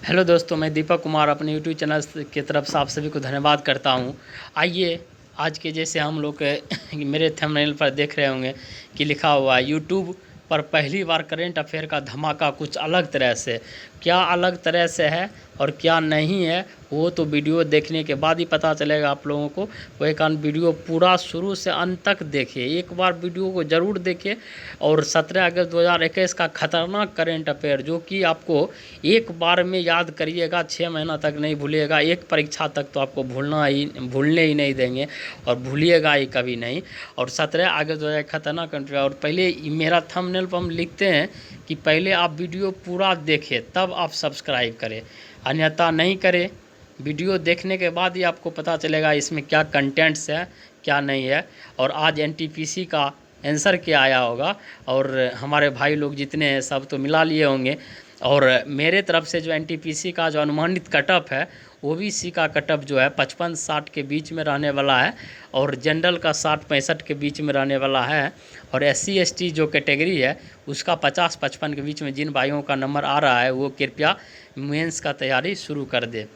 Hello दोस्तों, मैं दीपक कुमार अपने यूट्यूब चैनल की तरफ से आप सभी को धन्यवाद करता हूं। आइए आज के जैसे हम लोग मेरे थंबनेल पर देख रहे होंगे कि लिखा हुआ है यूट्यूब पर पहली बार करेंट अफेयर का धमाका कुछ अलग तरह से। क्या अलग तरह से है और क्या नहीं है वो तो वीडियो देखने के बाद ही पता चलेगा आप लोगों को। वही कारण वीडियो पूरा शुरू से अंत तक देखिए, एक बार वीडियो को ज़रूर देखिए। और 17 अगस्त 2021 का खतरनाक करेंट अफेयर जो कि आपको एक बार में याद करिएगा, 6 महीना तक नहीं भूलिएगा, एक परीक्षा तक तो आपको भूलने ही नहीं देंगे और भूलिएगा ही कभी नहीं। और 17 अगस्त 2021 खतरनाक करेंट अफेयर। और पहले मेरा थंबनेल पर हम लिखते हैं कि पहले आप वीडियो पूरा देखें तब आप सब्सक्राइब करें, अन्यथा नहीं करें। वीडियो देखने के बाद ही आपको पता चलेगा इसमें क्या कंटेंट्स है क्या नहीं है। और आज एनटीपीसी का आंसर क्या आया होगा और हमारे भाई लोग जितने हैं सब तो मिला लिए होंगे। और मेरे तरफ से जो एनटीपीसी का जो अनुमानित कटअप है ओबीसी का कटअप जो है 55-60 के बीच में रहने वाला है और जनरल का 60-65 के बीच में रहने वाला है। और SC ST जो कैटेगरी है उसका 50-55 के बीच में जिन भाइयों का नंबर आ रहा है वो कृपया मेंस का तैयारी शुरू कर दे।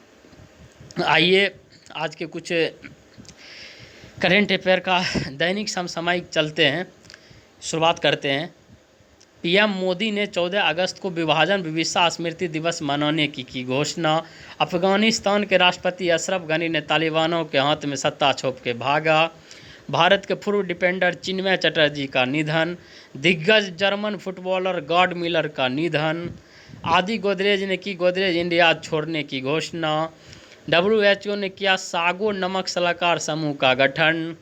आइए आज के कुछ करेंट अफेयर का दैनिक समसामयिक चलते हैं, शुरुआत करते हैं। पीएम मोदी ने 14 अगस्त को विभाजन विविधता स्मृति दिवस मनाने की घोषणा। अफगानिस्तान के राष्ट्रपति अशरफ गनी ने तालिबानों के हाथ में सत्ता सौंप के भागा। भारत के पूर्व डिफेंडर चिन्मय चटर्जी का निधन। दिग्गज जर्मन फुटबॉलर गॉड मिलर का निधन। आदि गोदरेज ने की गोदरेज इंडिया छोड़ने की घोषणा। WHO ने किया सागो नमक सलाहकार समूह का गठन।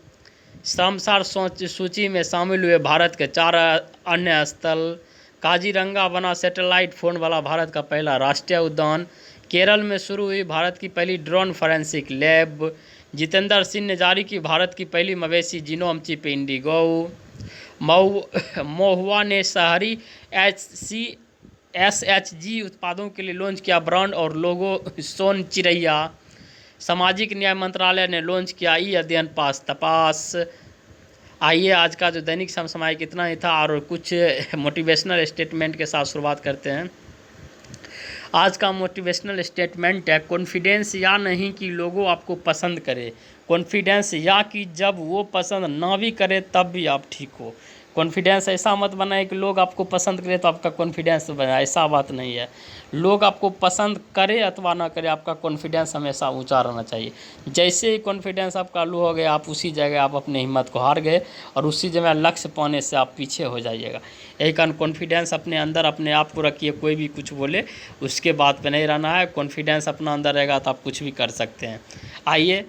शर्मसार सूची में शामिल हुए भारत के 4 अन्य स्थल। काजीरंगा बना सैटेलाइट फोन वाला भारत का पहला राष्ट्रीय उद्यान। केरल में शुरू हुई भारत की पहली drone forensic lab. Jitendra Singh ने जारी की भारत की पहली मवेशी जीनोम चिप इंडिगो। महुआ ने शहरी SHG उत्पादों के लिए लॉन्च किया ब्रांड और लोगो सोन चिरैया। सामाजिक न्याय मंत्रालय ने लॉन्च किया ई अध्ययन पास तपास। आइए आज का जो दैनिक समसामयिक इतना ही था और कुछ मोटिवेशनल स्टेटमेंट के साथ शुरुआत करते हैं। आज का मोटिवेशनल स्टेटमेंट है कॉन्फिडेंस या नहीं कि लोगों आपको पसंद करे, कॉन्फिडेंस या कि जब वो पसंद ना भी करे तब भी आप ठीक हो। कॉन्फिडेंस ऐसा मत बनाए कि लोग आपको पसंद करें तो आपका कॉन्फिडेंस बनाए, ऐसा बात नहीं है। लोग आपको पसंद करे अथवा ना करे आपका कॉन्फिडेंस हमेशा ऊंचा रहना चाहिए। जैसे ही कॉन्फिडेंस आपका लो हो गया आप उसी जगह आप अपनी हिम्मत को हार गए और उसी जगह लक्ष्य पाने से आप पीछे हो जाइएगा। यही कारण कॉन्फिडेंस अपने अंदर अपने आप को रखिए, कोई भी कुछ बोले उसके बात पे नहीं रहना है। कॉन्फिडेंस अपना अंदर रहेगा तो आप कुछ भी कर सकते हैं। आइए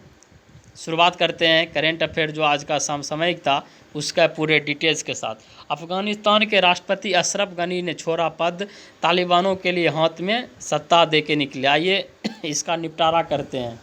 शुरुआत करते हैं करेंट अफेयर जो आज का समसामयिक था उसका पूरे डिटेल्स के साथ। अफगानिस्तान के राष्ट्रपति अशरफ गनी ने छोड़ा पद, तालिबानों के लिए हाथ में सत्ता दे के निकले। आइए इसका निपटारा करते हैं।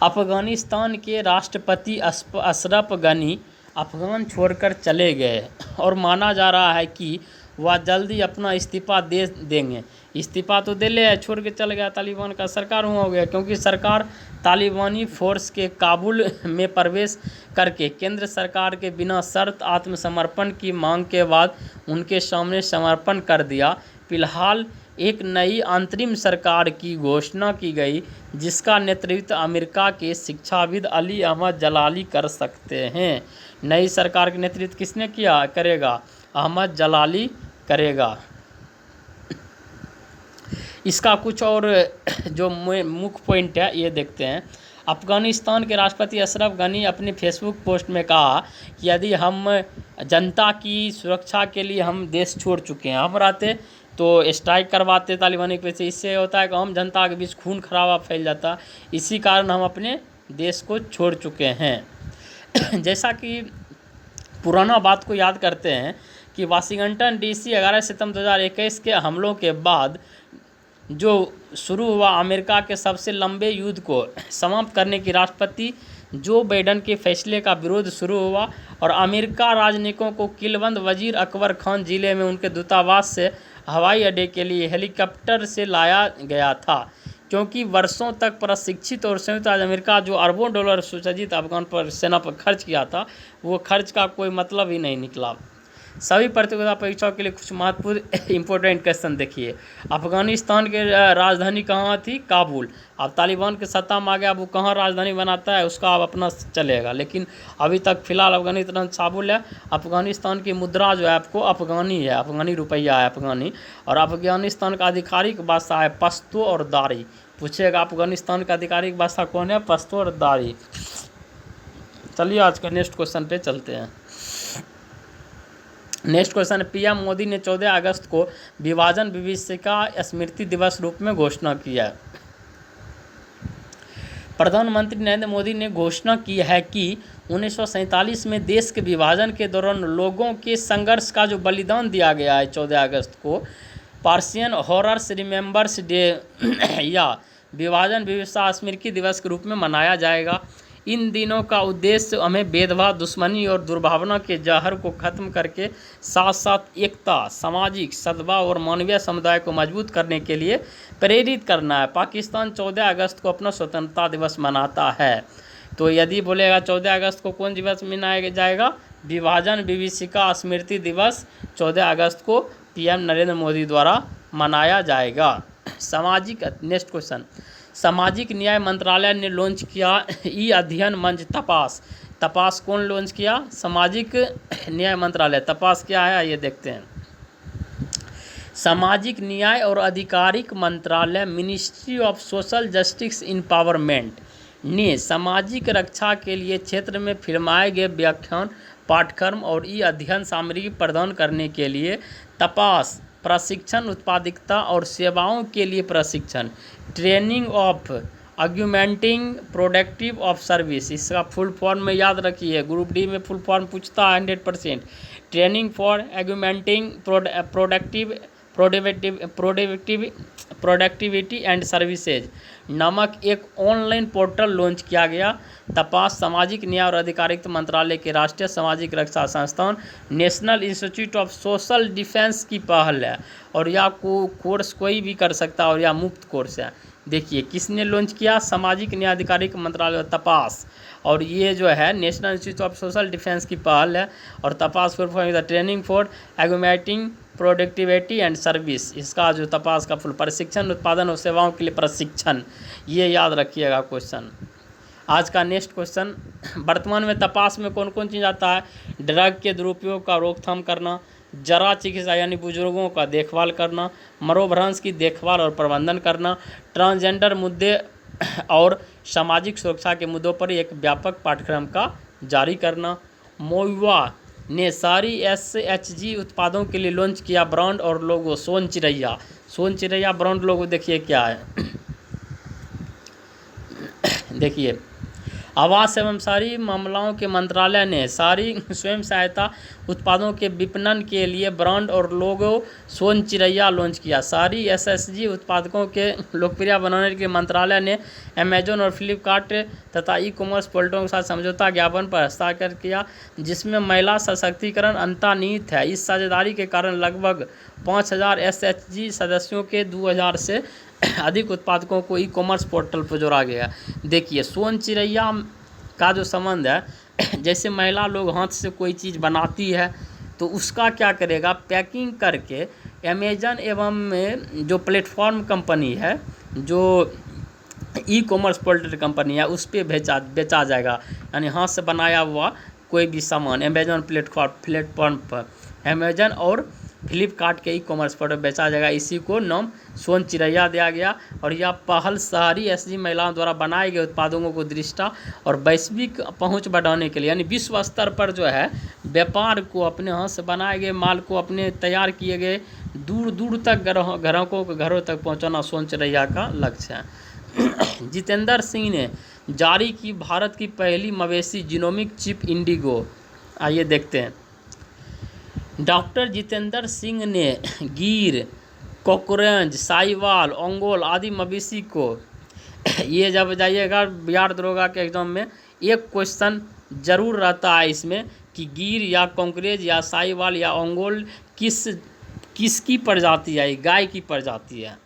अफगानिस्तान के राष्ट्रपति अशरफ गनी अफगान छोड़कर चले गए और माना जा रहा है कि वह जल्दी अपना इस्तीफा दे देंगे। इस्तीफा तो दे ले, छोड़ के चल गया, तालिबान का सरकार हो गया, क्योंकि सरकार तालिबानी फोर्स के काबुल में प्रवेश करके केंद्र सरकार के बिना शर्त आत्मसमर्पण की मांग के बाद उनके सामने समर्पण कर दिया। फिलहाल एक नई अंतरिम सरकार की घोषणा की गई जिसका नेतृत्व अमेरिका के शिक्षाविद अली अहमद जलाली कर सकते हैं। नई सरकार का नेतृत्व किसने किया करेगा? अहमद जलाली करेगा। इसका कुछ और जो मुख्य पॉइंट है ये देखते हैं। अफगानिस्तान के राष्ट्रपति अशरफ गनी अपने फेसबुक पोस्ट में कहा कि यदि हम जनता की सुरक्षा के लिए हम देश छोड़ चुके हैं, हम रहते तो स्ट्राइक करवाते तालिबानी के वजह, इससे होता है कि हम जनता के बीच खून खराबा फैल जाता, इसी कारण हम अपने देश को छोड़ चुके हैं। जैसा कि पुराना बात को याद करते हैं कि वाशिंगटन DC 11 सितंबर 2021 के हमलों के बाद जो शुरू हुआ अमेरिका के सबसे लंबे युद्ध को समाप्त करने की राष्ट्रपति जो बाइडेन के फैसले का विरोध शुरू हुआ और अमेरिका राजनयिकों को किलबंद वजीर अकबर खान जिले में उनके दूतावास से हवाई अड्डे के लिए हेलीकॉप्टर से लाया गया था, क्योंकि वर्षों तक प्रशिक्षित और संयुक्त राज्य अमेरिका जो अरबों डॉलर सुसज्जित अफगान पर सेना पर खर्च किया था वो खर्च का कोई मतलब ही नहीं निकला। सभी प्रतियोगिता परीक्षाओं के लिए कुछ महत्वपूर्ण इंपॉर्टेंट क्वेश्चन देखिए। अफगानिस्तान के राजधानी कहाँ थी? काबुल। अब तालिबान के सत्ता में आ गया, अब वो कहाँ राजधानी बनाता है उसका अब अपना चलेगा, लेकिन अभी तक फिलहाल अफगानिस्तान काबुल है। अफगानिस्तान की मुद्रा जो है आपको अफगानी है, अफगानी रुपया है अफगानी। और अफगानिस्तान का आधिकारिक भाषा है पश्तो और दारी। पूछेगा अफगानिस्तान का आधिकारिक भाषा कौन है? पश्तो और दारी। चलिए आज का नेक्स्ट क्वेश्चन पे चलते हैं। नेक्स्ट क्वेश्चन है, पीएम मोदी ने 14 अगस्त को विभाजन विभीषिका स्मृति दिवस रूप में घोषणा की है। प्रधानमंत्री नरेंद्र मोदी ने घोषणा की है कि 1947 में देश के विभाजन के दौरान लोगों के संघर्ष का जो बलिदान दिया गया है 14 अगस्त को पार्सियन हॉरर्स रिमेंबर्स डे या विभाजन विभीषिका स्मृति दिवस के रूप में मनाया जाएगा। इन दिनों का उद्देश्य हमें भेदभाव, दुश्मनी और दुर्भावना के जहर को खत्म करके साथ साथ एकता, सामाजिक सद्भाव और मानवीय समुदाय को मजबूत करने के लिए प्रेरित करना है। पाकिस्तान 14 अगस्त को अपना स्वतंत्रता दिवस मनाता है। तो यदि बोलेगा 14 अगस्त को कौन दिवस मनाया जाएगा? विभाजन विभीषिका स्मृति दिवस 14 अगस्त को पीएम नरेंद्र मोदी द्वारा मनाया जाएगा। सामाजिक, नेक्स्ट क्वेश्चन, सामाजिक न्याय मंत्रालय ने लॉन्च किया ई अध्ययन मंच तपास। तपास कौन लॉन्च किया? सामाजिक न्याय मंत्रालय। तपास क्या है ये देखते हैं। सामाजिक न्याय और आधिकारिक मंत्रालय ministry of social justice empowerment ने सामाजिक रक्षा के लिए क्षेत्र में फिल्माए गए व्याख्यान, पाठ्यक्रम और ई अध्ययन सामग्री प्रदान करने के लिए तपास प्रशिक्षण, उत्पादकता और सेवाओं के लिए प्रशिक्षण, training of augmenting productive of service, इसका फुल फॉर्म में याद रखिए, ग्रुप डी में फुल फॉर्म पूछता है 100%। Training for augmenting productivity and services नामक एक ऑनलाइन पोर्टल लॉन्च किया गया। तपास सामाजिक न्याय और अधिकारिता मंत्रालय के राष्ट्रीय सामाजिक रक्षा संस्थान national institute of social defence की पहल है और यह कोर्स कोई भी कर सकता है और यह मुफ्त कोर्स है। देखिए किसने लॉन्च किया? सामाजिक न्याय अधिकारिक मंत्रालय तपास, और ये जो है national institute of social defence की पहल है। और TAPAS full form training for augmenting productivity and service, इसका जो तपास का फुल प्रशिक्षण, उत्पादन और सेवाओं के लिए प्रशिक्षण, ये याद रखिएगा क्वेश्चन। आज का नेक्स्ट क्वेश्चन, वर्तमान में तपास में कौन कौन चीज़ आता है? ड्रग के दुरुपयोग का रोकथाम करना, जरा चिकित्सा यानी बुजुर्गों का देखभाल करना, मनोभ्रंश की देखभाल और प्रबंधन करना, ट्रांसजेंडर मुद्दे और सामाजिक सुरक्षा के मुद्दों पर एक व्यापक पाठ्यक्रम का जारी करना। मोइवा ने सारी SHG उत्पादों के लिए लॉन्च किया ब्रांड और लोगो सोन चिरैया। सोन चिरैया ब्रांड लोगो देखिए क्या है। देखिए आवास एवं शहरी मामलों के मंत्रालय ने सारी स्वयं सहायता उत्पादों के विपणन के लिए ब्रांड और लोगो सोन चिरैया लॉन्च किया। सारी SHG उत्पादकों के लोकप्रिय बनाने के मंत्रालय ने अमेजन और फ्लिपकार्ट तथा ई-कॉमर्स पोर्टलों के साथ समझौता ज्ञापन पर हस्ताक्षर किया, जिसमें महिला सशक्तिकरण अंतर्निहित है। इस साझेदारी के कारण लगभग 5000 SHG सदस्यों के 2000 से अधिक उत्पादकों को ई-कॉमर्स पोर्टल पर जोड़ा गया। देखिए सोन चिरैया का जो संबंध है, जैसे महिला लोग हाथ से कोई चीज़ बनाती है तो उसका क्या करेगा, पैकिंग करके अमेजन एवं जो प्लेटफॉर्म कंपनी है, जो ई-कॉमर्स पोर्टल कंपनी है, उस पर बेचा जाएगा। यानी हाथ से बनाया हुआ कोई भी सामान अमेजन प्लेटफॉर्म पर, अमेजन और फ्लिपकार्ट के ई-कॉमर्स पर बेचा जाएगा। इसी को नाम सोन चिरैया दिया गया। और यह पहल शहरी SHG महिलाओं द्वारा बनाए गए उत्पादों को दृष्टा और वैश्विक पहुंच बढ़ाने के लिए, यानी विश्व स्तर पर जो है व्यापार को, अपने हाथ से बनाए गए माल को, अपने तैयार किए गए दूर दूर तक ग्राहकों के घरों तक पहुंचाना सोन चिरैया का लक्ष्य है। जितेंद्र सिंह ने जारी की भारत की पहली मवेशी जीनोमिक चिप इंडिगो। आइए देखते हैं। डॉक्टर जितेंद्र सिंह ने गिर, कॉकरेंज, साहिवाल, ओंगोल आदि मवेशी को, ये जब जाइएगा बिहार दरोगा के एग्जाम में एक क्वेश्चन जरूर रहता है इसमें कि गिर या कॉकरेंज या साहिवाल या ओंगोल किसकी प्रजाति है? गाय की प्रजाति है।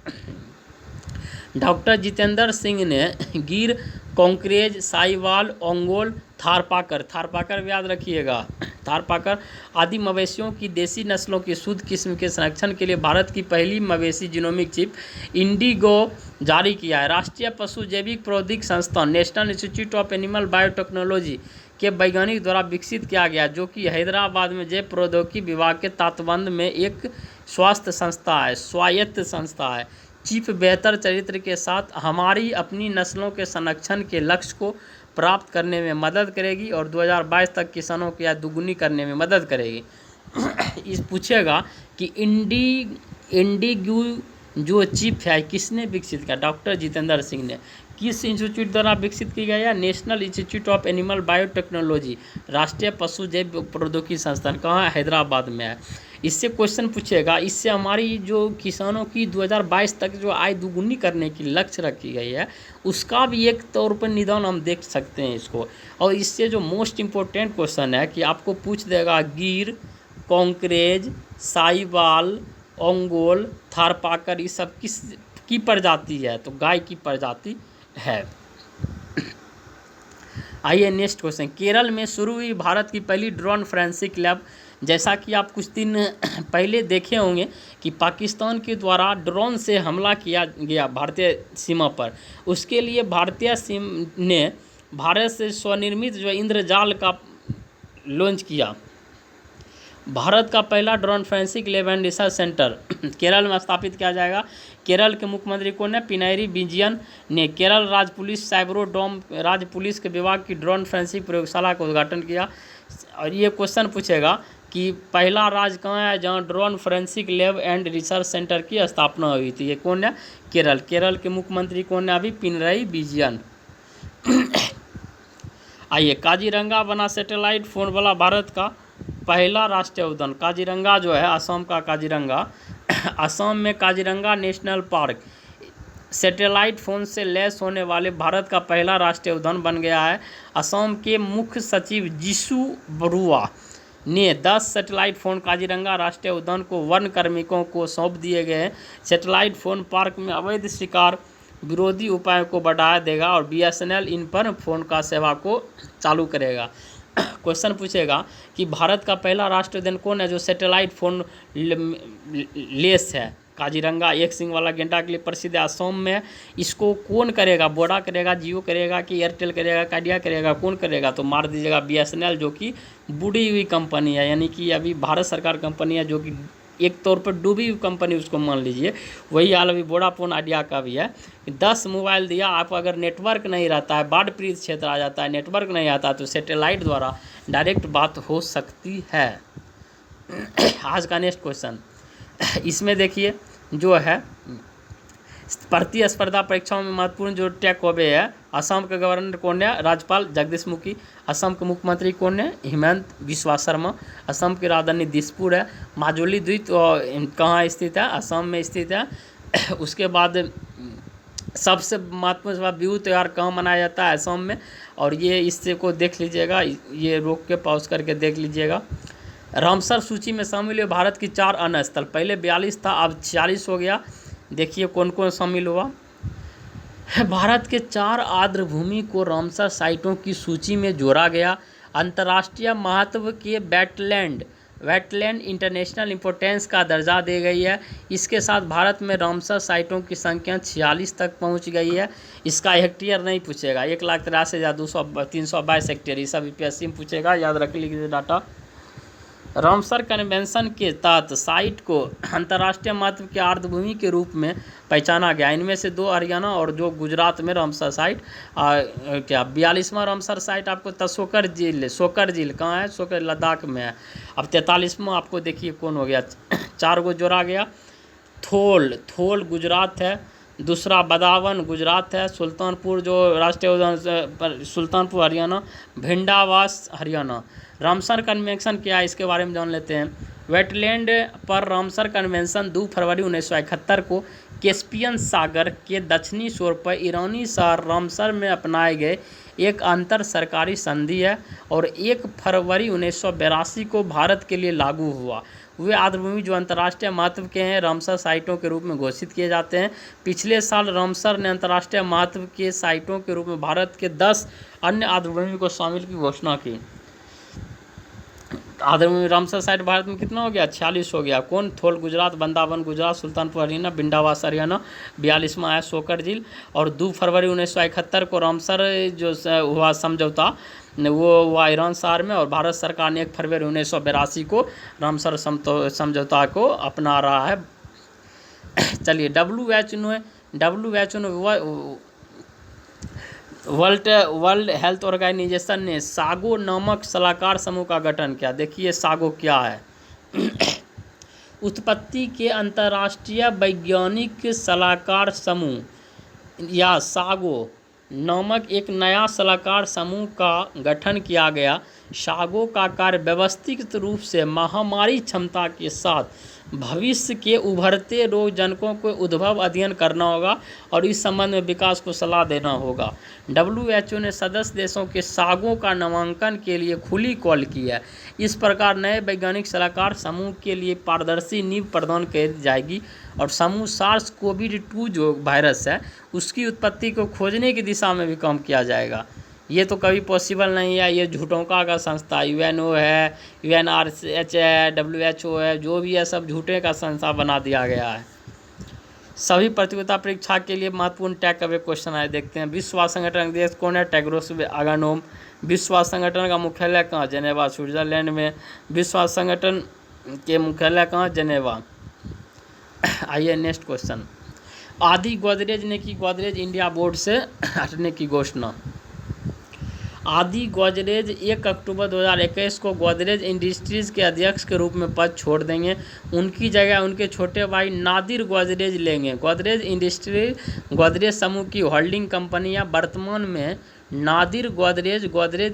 डॉक्टर जितेंद्र सिंह ने गिर, कॉकरेंज, साहिवाल, ओंगोल, थारपाकर याद रखिएगा, थारपाकर आदि मवेशियों की देसी नस्लों की शुद्ध किस्म के संरक्षण के लिए भारत की पहली मवेशी जीनोमिक चिप इंडिगो जारी किया है। राष्ट्रीय पशु जैविक प्रौद्योगिकी संस्थान national institute of animal biotechnology के वैज्ञानिक द्वारा विकसित किया गया, जो कि हैदराबाद में जैव प्रौद्योगिकी विभाग के तत्वावधान में एक स्वास्थ्य संस्था है, स्वायत्त संस्था है। चिप बेहतर चरित्र के साथ हमारी अपनी नस्लों के संरक्षण के लक्ष्य को प्राप्त करने में मदद करेगी और 2022 तक किसानों की आय दुगुनी करने में मदद करेगी। इस पूछेगा कि इंडिगो जो चिप है किसने विकसित किया? डॉक्टर जितेंद्र सिंह ने। किस इंस्टीट्यूट द्वारा विकसित की गई है? National institute of animal biotechnology, राष्ट्रीय पशु जैव प्रौद्योगिकी संस्थान, कहाँ है? हैदराबाद में है। इससे क्वेश्चन पूछेगा, इससे हमारी जो किसानों की 2022 तक जो आय दुगुनी करने की लक्ष्य रखी गई है उसका भी एक तौर पर निदान हम देख सकते हैं इसको। और इससे जो मोस्ट इम्पोर्टेंट क्वेश्चन है कि आपको पूछ देगा गिर, कॉन्करेज, साहिवाल, ओंगोल, थारपाकर, ये सब किस की प्रजाति है? तो गाय की प्रजाति है। आइए नेक्स्ट क्वेश्चन। केरल में शुरू हुई भारत की पहली ड्रोन फोरेंसिक लैब। जैसा कि आप कुछ दिन पहले देखे होंगे कि पाकिस्तान के द्वारा ड्रोन से हमला किया गया भारतीय सीमा पर, उसके लिए भारतीय सीमा ने भारत से स्वनिर्मित जो इंद्रजाल का लॉन्च किया। भारत का पहला drone forensic lab and research centre Kerala में स्थापित किया जाएगा। केरल के मुख्यमंत्री कौन है? पिनारी विजयन ने केरल राज्य पुलिस साइबरोडोम राज्य पुलिस के विभाग की ड्रोन फोरेंसिक प्रयोगशाला का उद्घाटन किया। और ये क्वेश्चन पूछेगा कि पहला राज्य कहाँ है जहाँ drone forensic lab and research centre की स्थापना हुई थी? ये कौन है? केरल। केरल के मुख्यमंत्री कौन है? अभी पिनराई विजयन। आइए, काजीरंगा बना सैटेलाइट फोन वाला भारत का पहला राष्ट्रीय उद्यान। काजीरंगा जो है असम का काजीरंगा, असम में Kaziranga national park satellite phone से लैस होने वाले भारत का पहला राष्ट्रीय उद्यान बन गया है। असम के मुख्य सचिव जिशु बरुआ ने 10 सैटेलाइट फ़ोन काजीरंगा राष्ट्रीय उद्यान को वन कार्मिकों को सौंप दिए गए हैं। सैटेलाइट फ़ोन पार्क में अवैध शिकार विरोधी उपायों को बढ़ावा देगा और BSNL इन पर फ़ोन का सेवा को चालू करेगा। क्वेश्चन पूछेगा कि भारत का पहला राष्ट्रीय उद्यान कौन है जो सैटेलाइट फ़ोन लेस है? काजीरंगा एक सिंग वाला गेंडा के लिए प्रसिद्ध है, असम में। इसको कौन करेगा? वोडा करेगा, जियो करेगा कि एयरटेल करेगा, काइडिया करेगा? कौन करेगा? तो मार दीजिएगा BSNL, जो कि बूढ़ी हुई कंपनी है, यानी कि अभी भारत सरकार कंपनी है जो कि एक तौर पर डूबी हुई कंपनी उसको मान लीजिए। वही हाल अभी वोडाफोन आइडिया का भी है। 10 मोबाइल दिया, आप अगर नेटवर्क नहीं रहता है, बाढ़ पीड़ित क्षेत्र आ जाता है, नेटवर्क नहीं आता, तो सैटेलाइट द्वारा डायरेक्ट बात हो सकती है। आज का नेक्स्ट क्वेश्चन, इसमें देखिए जो है प्रतिस्पर्धा परीक्षाओं में महत्वपूर्ण जो टेक अवे है, असम के गवर्नर कौन है? राज्यपाल जगदीश मुखी। असम के मुख्यमंत्री कौन है? हेमंत बिस्वा शर्मा। असम की राजधानी दिसपुर है। माजुली द्वीप कहाँ स्थित है? असम में स्थित है। उसके बाद सबसे महत्वपूर्ण बिहू त्यौहार कहाँ मनाया जाता है? असम में। और ये इससे को देख लीजिएगा, ये रोक के पॉज करके देख लीजिएगा। रामसर सूची में शामिल हुए भारत की 4 अन्य स्थल, पहले 42 था, अब 46 हो गया। देखिए कौन कौन शामिल हुआ। भारत के 4 आर्द्रभूमि को रामसर साइटों की सूची में जोड़ा गया। अंतर्राष्ट्रीय महत्व के वेटलैंड इंटरनेशनल इंपोर्टेंस का दर्जा दी गई है। इसके साथ भारत में रामसर साइटों की संख्या 46 तक पहुंच गई है। इसका हेक्टेयर नहीं पूछेगा, 1,83,322 हेक्टेयर, ये सब UPSC में पूछेगा, याद रख लीजिए डाटा। रामसर कन्वेंशन के तहत साइट को अंतर्राष्ट्रीय महत्व के आर्द्रभूमि के रूप में पहचाना गया। इनमें से 2 हरियाणा और जो गुजरात में रामसर साइट। 42वां रामसर साइट आपको सोकर झील कहाँ है? सोकर लद्दाख में है। अब 43वां आपको देखिए कौन हो गया, 4 गो जोड़ा गया। थोल गुजरात है, दूसरा बदावन गुजरात है, सुल्तानपुर जो राष्ट्रीय उद्यान सुल्तानपुर हरियाणा, भिंडावास हरियाणा। रामसर कन्वेंशन क्या है इसके बारे में जान लेते हैं। वेटलैंड पर रामसर कन्वेंशन 2 फरवरी 1971 को कैस्पियन सागर के दक्षिणी छोर पर ईरानी शहर रामसर में अपनाए गए एक अंतर सरकारी संधि है और 1 फरवरी 1982 को भारत के लिए लागू हुआ। वे आर्द्रभूमि जो अंतर्राष्ट्रीय महत्व के हैं रामसर साइटों के रूप में घोषित किए जाते हैं। पिछले साल रामसर ने अंतर्राष्ट्रीय महत्व के साइटों के रूप में भारत के 10 अन्य आर्द्रभूमि को शामिल की घोषणा की। आदमी रामसर साइट भारत में कितना हो गया? 46 हो गया। कौन? थोल गुजरात, बंदावन गुजरात, सुल्तानपुर हरियाणा, बिंडावास हरियाणा। 42वां है सोकर झील। और 2 फरवरी 1971 को रामसर जो हुआ समझौता वो हुआ ईरान शहर में, और भारत सरकार ने 1 फरवरी 1982 को रामसर समझौता को अपना रहा है। चलिए WHO ने वर्ल्ड हेल्थ ऑर्गेनाइजेशन ने सागो नामक सलाहकार समूह का गठन किया। देखिए सागो क्या है। उत्पत्ति के अंतर्राष्ट्रीय वैज्ञानिक सलाहकार समूह या सागो नामक एक नया सलाहकार समूह का गठन किया गया। सागो का कार्य व्यवस्थित रूप से महामारी क्षमता के साथ भविष्य के उभरते रोगजनकों को उद्भव अध्ययन करना होगा और इस संबंध में विकास को सलाह देना होगा। WHO ने सदस्य देशों के सागों का नामांकन के लिए खुली कॉल की है। इस प्रकार नए वैज्ञानिक सलाहकार समूह के लिए पारदर्शी नींव प्रदान की जाएगी और समूह SARS-CoV-2 जो वायरस है उसकी उत्पत्ति को खोजने की दिशा में भी काम किया जाएगा। ये तो कभी पॉसिबल नहीं है, ये झूठों का संस्था UNO है, UNRH है, WHO है, जो भी है सब झूठे का संस्था बना दिया गया है। सभी प्रतियोगिता परीक्षा के लिए महत्वपूर्ण टैग का क्वेश्चन आए, देखते हैं। विश्व स्वास्थ्य संगठन के देश कौन है? Tedros Adhanom. विश्व स्वास्थ्य संगठन का मुख्यालय कहाँ? जेनेवा स्विट्जरलैंड में। विश्व स्वास्थ्य संगठन के मुख्यालय कहाँ? जेनेवा। आइए नेक्स्ट क्वेश्चन। आदि गोदरेज ने की गोदरेज इंडिया बोर्ड से हटने की घोषणा। आदि गोदरेज 1 अक्टूबर 2021 को गोदरेज इंडस्ट्रीज़ के अध्यक्ष के रूप में पद छोड़ देंगे। उनकी जगह उनके छोटे भाई नादिर गोदरेज लेंगे। गोदरेज समूह की होल्डिंग कंपनियां वर्तमान में नादिर गोदरेज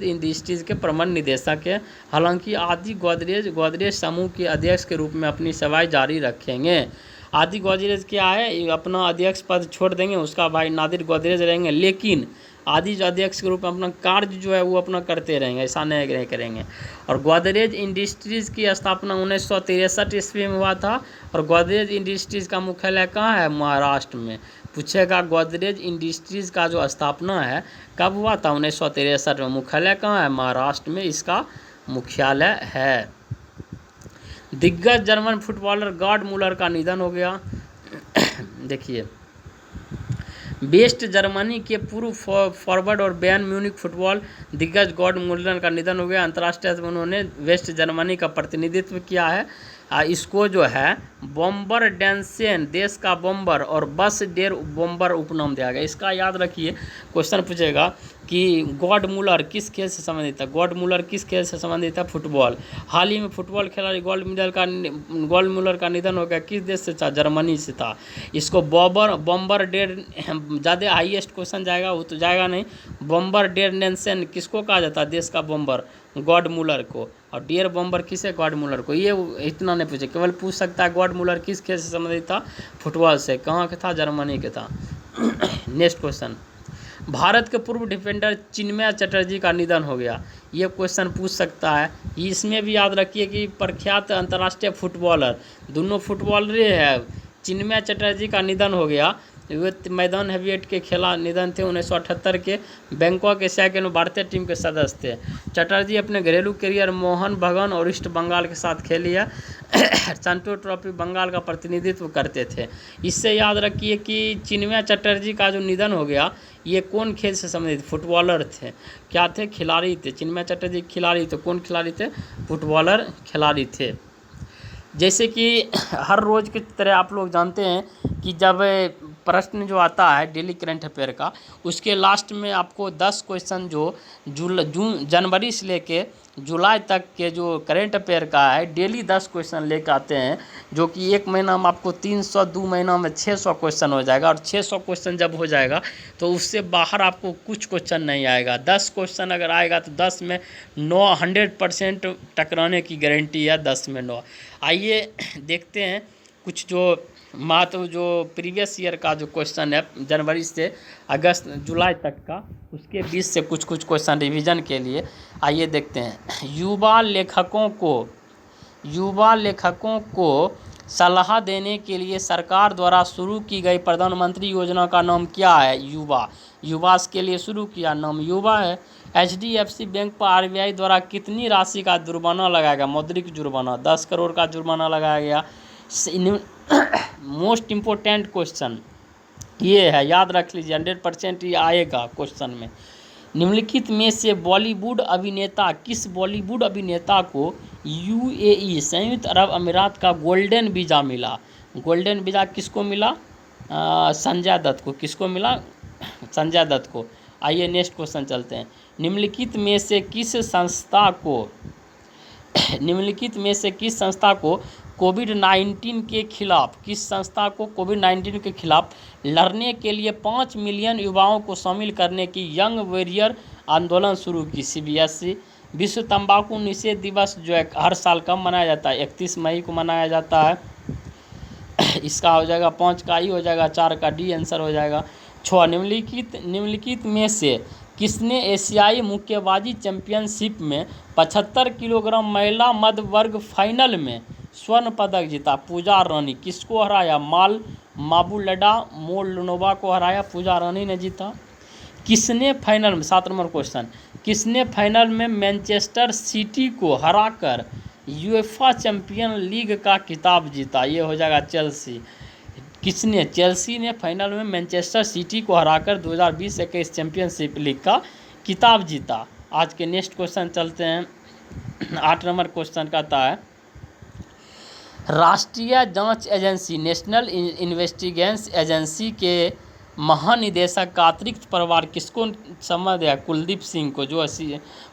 इंडस्ट्रीज़ के प्रबंध निदेशक हैं। हालांकि आदि गोदरेज समूह के अध्यक्ष के रूप में अपनी सेवाएं जारी रखेंगे। आदि गोदरेज क्या है? अपना अध्यक्ष पद छोड़ देंगे, उसका भाई नादिर गोदरेज रहेंगे, लेकिन आदि जो अध्यक्ष के रूप में अपना कार्य जो है वो अपना करते रहेंगे, ऐसा नहीं करेंगे। और गोदरेज इंडस्ट्रीज़ की स्थापना 1963 ईस्वी में हुआ था और गोदरेज इंडस्ट्रीज़ का मुख्यालय कहाँ है? महाराष्ट्र में। पूछेगा गोदरेज इंडस्ट्रीज़ का जो स्थापना है कब हुआ था? 1963 में। मुख्यालय कहाँ है? महाराष्ट्र में इसका मुख्यालय है। दिग्गज जर्मन फुटबॉलर गॉर्ड मुलर का निधन हो गया। देखिए वेस्ट जर्मनी के पूर्व फॉरवर्ड और बायर्न म्यूनिख फुटबॉल दिग्गज गॉर्ड मुलर का निधन हो गया। अंतर्राष्ट्रीय में उन्होंने वेस्ट जर्मनी का प्रतिनिधित्व किया है। इसको जो है बॉम्बर डेंसेन देश का बॉम्बर और बस डेर बॉम्बर उपनाम दिया गया। इसका याद रखिए, क्वेश्चन पूछेगा कि गॉर्ड मुलर किस खेल से संबंधित है? गॉर्ड मुलर किस खेल से संबंधित है? फुटबॉल। हाल ही में फुटबॉल खिलाड़ी गॉर्ड मुलर का निधन हो गया। किस देश से था? जर्मनी से था। इसको बॉम्बर डेर ज़्यादा हाईएस्ट क्वेश्चन जाएगा, वो तो जाएगा नहीं। बॉम्बर डेर नेंसेन किसको कहा जाता है? देश का बॉम्बर गॉर्ड मुलर को। और डियर बॉम्बर किसे? गॉर्ड मुलर को। ये इतना नहीं पूछे, केवल पूछ सकता है गॉर्ड मुलर किस खेल से संबंधित था? फुटबॉल से। कहाँ के था? जर्मनी के था। Next question. भारत के पूर्व डिफेंडर चिन्मय चटर्जी का निधन हो गया। ये क्वेश्चन पूछ सकता है। इसमें भी याद रखिए कि प्रख्यात अंतर्राष्ट्रीय फुटबॉलर, दोनों फुटबॉलर है। चिन्मय चटर्जी का निधन हो गया। वे मैदान हेवीवेट के खिलाफ निधन थे 1978 के। बैंकॉक एशिया के भारतीय टीम के सदस्य थे। चटर्जी अपने घरेलू करियर मोहन बगान और ईस्ट बंगाल के साथ खेली है। संतो ट्रॉफी बंगाल का प्रतिनिधित्व करते थे। इससे याद रखिए कि चिन्मय चटर्जी का जो निधन हो गया, ये कौन खेल से संबंधित? फुटबॉलर थे। क्या थे? खिलाड़ी थे। चिन्मय चटर्जी खिलाड़ी थे। कौन खिलाड़ी थे? फुटबॉलर खिलाड़ी थे। जैसे कि हर रोज़ की तरह आप लोग जानते हैं कि जब प्रश्न जो आता है डेली करंट अफेयर का, उसके लास्ट में आपको 10 क्वेश्चन जो जनवरी से लेके जुलाई तक के जो करंट अफेयर का है, डेली 10 क्वेश्चन लेकर आते हैं, जो कि एक महीना में आपको 300, 2 महीना में 600 क्वेश्चन हो जाएगा। और 600 क्वेश्चन जब हो जाएगा तो उससे बाहर आपको कुछ क्वेश्चन नहीं आएगा। 10 क्वेश्चन अगर आएगा तो 10 में 9 100% टकराने की गारंटी है। 10 में 9। आइए देखते हैं कुछ जो जो प्रीवियस ईयर का जो क्वेश्चन है जनवरी से अगस्त जुलाई तक का, उसके बीच से कुछ क्वेश्चन रिवीजन के लिए। आइए देखते हैं। युवा लेखकों को सलाह देने के लिए सरकार द्वारा शुरू की गई प्रधानमंत्री योजना का नाम क्या है? युवा के लिए शुरू किया नाम युवा है। HDFC बैंक पर RBI द्वारा कितनी राशि का जुर्माना लगाया? मौद्रिक जुर्माना 10 करोड़ का जुर्माना लगाया गया। मोस्ट इम्पोर्टेंट क्वेश्चन ये है, याद रख लीजिए, 100% ये आएगा क्वेश्चन में। निम्नलिखित में से बॉलीवुड अभिनेता, किस बॉलीवुड अभिनेता को UAE संयुक्त अरब अमीरात का गोल्डन वीज़ा मिला? गोल्डन वीज़ा किसको मिला? संजय दत्त को। किसको मिला? संजय दत्त को। आइए नेक्स्ट क्वेश्चन चलते हैं। निम्नलिखित में से किस संस्था को कोविड-19 के खिलाफ, किस संस्था को कोविड-19 के खिलाफ लड़ने के लिए 5 मिलियन युवाओं को शामिल करने की यंग वॉरियर आंदोलन शुरू की? CBSE। विश्व तंबाकू निषेध दिवस जो है हर साल कब मनाया जाता है? 31 मई को मनाया जाता है। इसका हो जाएगा 5 का ही हो जाएगा, 4 का डी आंसर हो जाएगा। 6 निम्नलिखित में से किसने एशियाई मुक्केबाजी चैंपियनशिप में 75 किलोग्राम महिला मध्य वर्ग फाइनल में स्वर्ण पदक जीता? पूजा रानी। किसको हराया? माबुलडा मोल्डोनोवा को हराया, पूजा रानी ने जीता। किसने फाइनल में, 7 नंबर क्वेश्चन, किसने फाइनल में मैनचेस्टर सिटी को हराकर यूएफा चैंपियन लीग का खिताब जीता? ये हो जाएगा चेल्सी। किसने? चेल्सी ने फाइनल में मैनचेस्टर सिटी को हराकर 2020-21 चैंपियनशिप लीग का खिताब जीता। आज के नेक्स्ट क्वेश्चन चलते हैं। 8 नंबर क्वेश्चन कहता है, राष्ट्रीय जांच एजेंसी नेशनल इन्वेस्टिगेशन एजेंसी के महानिदेशक का अतिरिक्त प्रभार किसको संबंध है? कुलदीप सिंह को।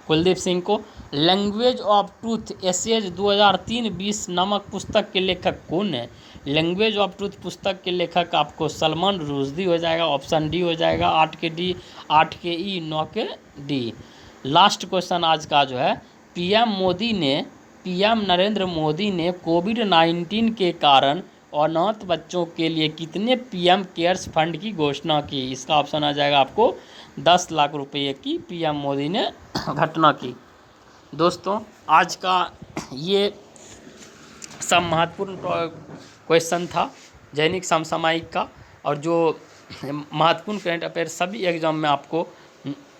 कुलदीप सिंह को। लैंग्वेज ऑफ ट्रूथ एसेज 2003-20 नामक पुस्तक के लेखक कौन है? लैंग्वेज ऑफ ट्रूथ पुस्तक के लेखक आपको सलमान रुश्दी हो जाएगा, ऑप्शन डी हो जाएगा। 8 के डी, 8 के ई, 9 के डी। लास्ट क्वेश्चन आज का जो है, पीएम नरेंद्र मोदी ने कोविड-19 के कारण अनाथ बच्चों के लिए कितने पीएम केयर्स फंड की घोषणा की? इसका ऑप्शन आ जाएगा आपको 10 लाख रुपये की पीएम मोदी ने घोषणा की। दोस्तों आज का ये सब महत्वपूर्ण क्वेश्चन था दैनिक समसामयिक का, और जो महत्वपूर्ण करंट अफेयर सभी एग्जाम में आपको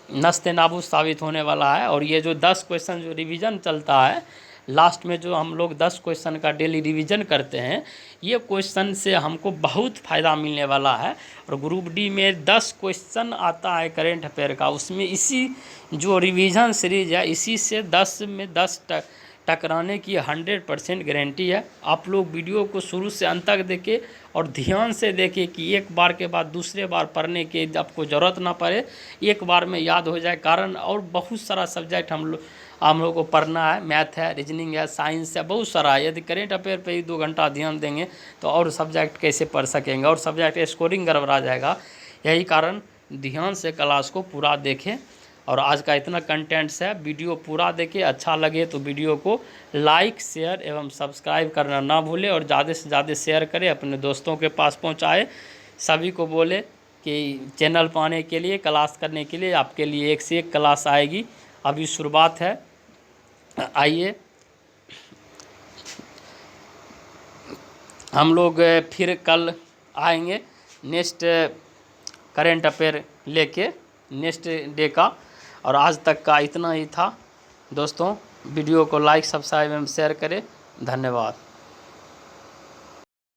नस्ते नाबूद साबित होने वाला है। और ये जो 10 क्वेश्चन जो रिवीजन चलता है लास्ट में, जो हम लोग 10 क्वेश्चन का डेली रिवीजन करते हैं, ये क्वेश्चन से हमको बहुत फ़ायदा मिलने वाला है। और ग्रुप डी में 10 क्वेश्चन आता है करेंट अफेयर का, उसमें इसी जो रिवीजन सीरीज है इसी से 10 में 10 टकराने की 100% गारंटी है। आप लोग वीडियो को शुरू से अंत तक देखें और ध्यान से देखें कि एक बार के बाद दूसरे बार पढ़ने की आपको ज़रूरत ना पड़े, एक बार में याद हो जाए। कारण और बहुत सारा सब्जेक्ट हम लोग को पढ़ना है, मैथ है, रीजनिंग है, साइंस है, बहुत सारा है। यदि करेंट अफेयर पे ही 2 घंटा ध्यान देंगे तो और सब्जेक्ट कैसे पढ़ सकेंगे, और सब्जेक्ट स्कोरिंग गड़बड़ा जाएगा। यही कारण ध्यान से क्लास को पूरा देखें। और आज का इतना कंटेंट्स है, वीडियो पूरा देखें। अच्छा लगे तो वीडियो को लाइक, शेयर एवं सब्सक्राइब करना ना भूलें, और ज़्यादा से ज़्यादा शेयर करें, अपने दोस्तों के पास पहुँचाएँ। सभी को बोले कि चैनल पाने के लिए, क्लास करने के लिए आपके लिए एक से एक क्लास आएगी। अभी शुरुआत है। आइए हम लोग फिर कल आएंगे नेक्स्ट करेंट अफेयर लेके, नेक्स्ट डे का। और आज तक का इतना ही था दोस्तों। वीडियो को लाइक, सब्सक्राइब एवं शेयर करें। धन्यवाद।